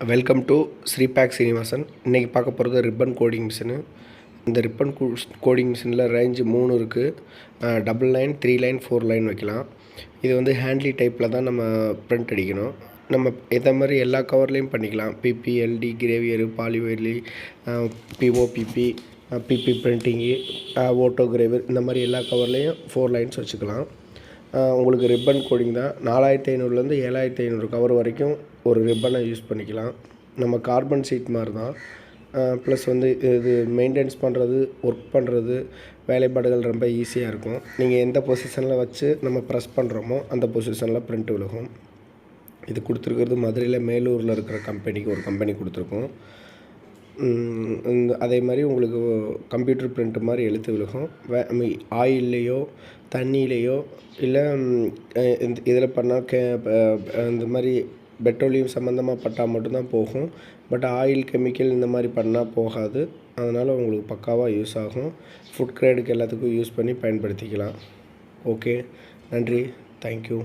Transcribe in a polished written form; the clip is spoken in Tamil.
Welcome to ஸ்ரீபேக் Srinivasan. இன்றைக்கி பார்க்க போகிறது ரிப்பன் கோடிங் மிஷினு. இந்த ரிப்பன் கோடிங் மிஷினில் ரேஞ்சு 3 இருக்குது. டபுள் லைன், 3 லைன், 4 லைன் வைக்கலாம். இது வந்து ஹேண்ட்லி டைப்பில் தான் நம்ம பிரிண்ட் அடிக்கணும். நம்ம இதை மாதிரி எல்லா கவர்லேயும் பண்ணிக்கலாம். பிபி, எல்டி, கிரேவியரு, பாலிவேர்லி, BOPP, PP printing, roto gravure, இந்த மாதிரி எல்லா கவர்லேயும் 4 லைன்ஸ் வச்சுக்கலாம். உங்களுக்கு ரிப்பன் கோடிங் தான் 4500லேருந்து 7500 கவர் வரைக்கும் ஒரு ரிப்பனை யூஸ் பண்ணிக்கலாம். நம்ம கார்பன் ஷீட் மாதிரி தான். ப்ளஸ் வந்து இது மெயின்டெனன்ஸ் பண்ணுறது, ஒர்க் பண்ணுறது, வேலைப்பாடுகள் ரொம்ப ஈஸியாக இருக்கும். நீங்கள் எந்த பொசிஷனில் வச்சு நம்ம ப்ரெஸ் பண்ணுறோமோ அந்த பொசிஷனில் பிரிண்ட் விழுகும். இது கொடுத்துருக்கிறது மதுரையில் மேலூரில் இருக்கிற கம்பெனிக்கு ஒரு கம்பெனி கொடுத்துருக்கோம். அதே மாதிரி உங்களுக்கு கம்ப்யூட்டர் பிரிண்ட் மாதிரி எழுத்து விழுகும். ஆயில்லையோ தண்ணியிலையோ இல்லை இதில் பண்ணால் இந்த மாதிரி பெட்ரோலியம் சம்மந்தமாக பட்டால் மட்டும்தான் போகும். பட் ஆயில், கெமிக்கல் இந்த மாதிரி பண்ணால் போகாது. அதனால் உங்களுக்கு பக்காவாக யூஸ் ஆகும். ஃபுட் கிரேடுக்கு எல்லாத்துக்கும் யூஸ் பண்ணி பயன்படுத்திக்கலாம். ஓகே, நன்றி, தேங்க்யூ.